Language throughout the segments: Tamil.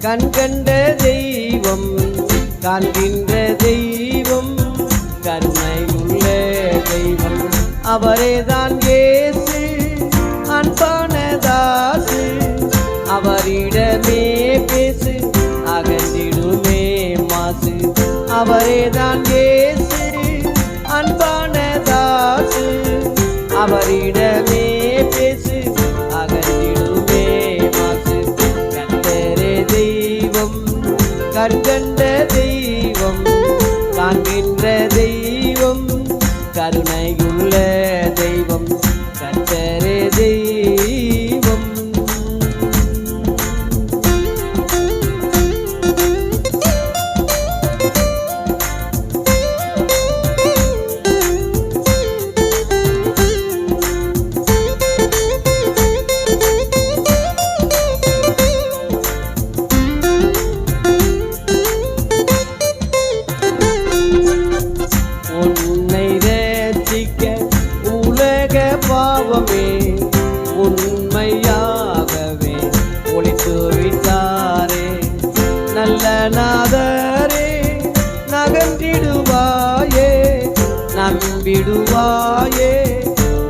கண்கண்ட தெய்வம் காண்கின்ற தெய்வம் கருணையுள்ள தெய்வம் அவரேதான் இயேசு அன்பான தாசு அவரிடமே பேசு அகன்றிடுமே மாசு அவரேதான் இயேசு அன்பான தாசு அவரிடமே பேசு அகன்றிடுமே மாசு கர்த்தரே தெய்வம் கண்கண்ட தெய்வம் காண்கின்ற தெய்வம் கருணையுள்ள தெய்வம் கர்த்தரே தெய்வம். உன்னை ரட்சிக்க உலக பாவமே உண்மையாகவே ஒளித்து விட்டாரே நல்ல நாதரே நகன்றிடுவாயே நம்பிடுவாயே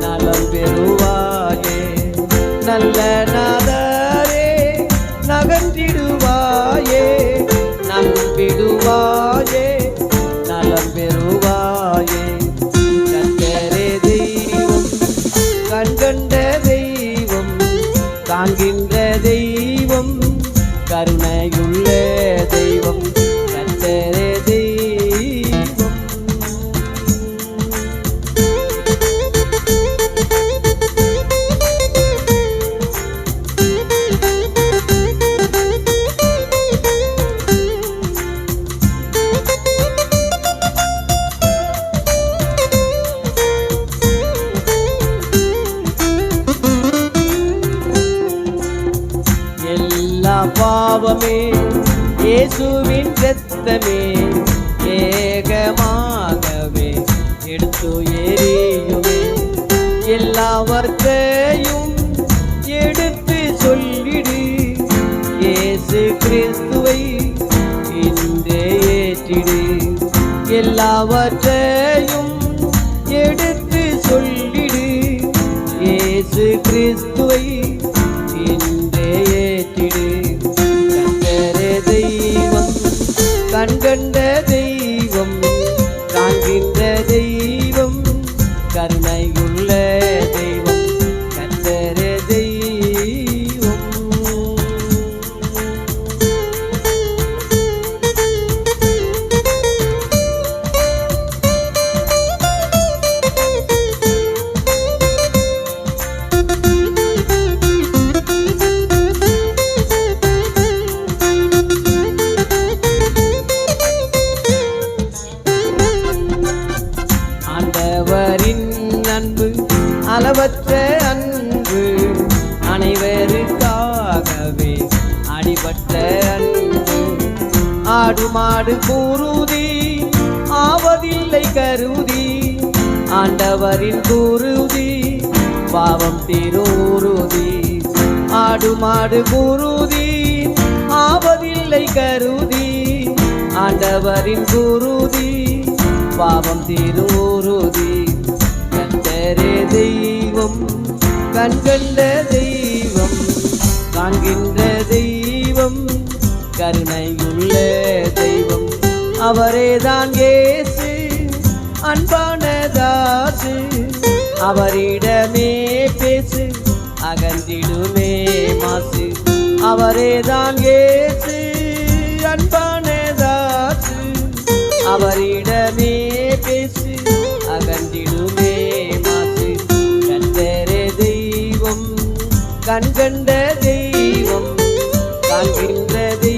நலம் பெறுவாயே நல்ல நாதரே நகன்றிடுவாயே நம்பிடுவாயே நலம் பெறுவாயே கர்த்தரே தெய்வம் கண்கண்ட தெய்வம் காண்கின்ற தெய்வம் கருணையுள்ள தெய்வம் கர்த்தரே தெய்வம். எல்லா பாவமே இயேசுவின் இரத்தமே ஏகமாகவே எடுத்து எரியுமே எல்லாவற்றையும் எடுத்து சொல்லிடு இயேசு கிறிஸ்துவை இன்றே ஏற்றிடு எல்லாவற்றையும் எடுத்து சொல்லிடு இயேசு கிறிஸ்துவை இன்றே ஏற்றிடு கர்த்தரே தெய்வம் கண்கண்ட தெய்வம் காண்கின்ற தெய்வம் கருணையுள்ள தெய்வம் கர்த்தரே தெய்வம். ஆண்டவரின் அன்பு அளவற்ற அன்பு அனைவருக்காகவே அடிபட்ட அன்பு ஆடு மாடு கூறுதி ஆவதில்லை கருதி ஆண்டவரின் கூறுதி பாவம் தீருதி ஆடு மாடு கூறுதி ஆவதில்லை கருதி ஆண்டவரின் கூறுதி பாவம் தீருதி கர்த்தரே தெய்வம் கண்கண்ட தெய்வம் காண்கின்ற தெய்வம் கருணையுள்ள தெய்வம் அவரேதான் இயேசு அன்பான தாசு அவரிடமே பேசு அகன்றிடுமே மாசு அவரேதான் இயேசு அன்பான தாசு அவரிடமே பேசு அகன்றிடுமே மாசு கர்த்தரே தெய்வம் கண்கண்ட தெய்வம் காண்கின்ற தெய்வம்